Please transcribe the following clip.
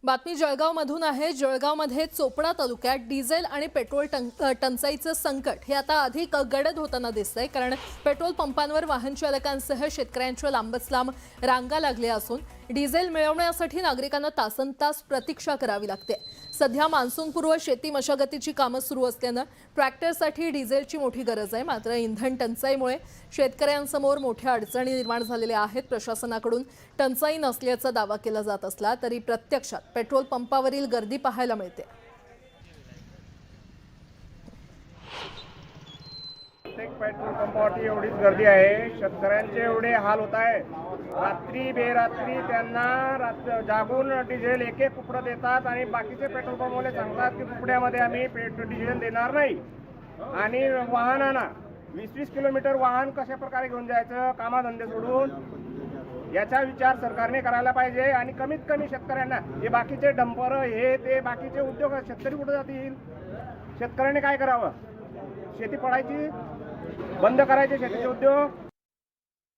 बातमी जळगावमधून आहे। जळगावमध्ये चोपडा तालुक्यात डिझेल आणि पेट्रोल टंचाईचं संकट हे आता अधिक गडद होताना दिसतंय, कारण पेट्रोल पंपांवर वाहन चालकांसह शेतकऱ्यांच्या लांबच लांब रांगा लागल्या असून डिझेल मिळवण्यासाठी नागरिकांना तासनतास प्रतीक्षा करावी लागते। सध्या मान्सूनपूर्व शेती मशागतीची कामं सुरू असल्यानं ट्रॅक्टरसाठी डिझेलची मोठी गरज आहे। मात्र इंधन टंचाईमुळे शेतकऱ्यांसमोर मोठ्या अडचणी निर्माण झालेल्या आहेत। प्रशासनाकडून टंचाई नसल्याचा दावा केला जात असला तरी प्रत्यक्षात पेट्रोल पंपावरील गर्दी पाहायला मिळते। प्रत्येक पेट्रोल पंपावरती एवढीच गर्दी आहे। शेतकऱ्यांचे एवढे हाल होत आहे। रात्री बेरात्री त्यांना जागून डिझेल एक कुपडं देतात आणि बाकीचे पेट्रोल पंपवाले सांगतात की कुपड्यामध्ये आम्ही डिझेल देणार नाही। आणि वाहनांना 20-20 किलोमीटर वाहन कशा प्रकारे घेऊन जायचं कामाधंदे सोडून, याचा विचार सरकारने करायला पाहिजे। आणि कमीत कमी शेतकऱ्यांना हे बाकीचे डंपर हे ते बाकीचे उद्योग शेतकरी कुठे जातील? शेतकऱ्यांनी काय करावं? शेती पडायची बंद करायचे, शेतीचे उद्योग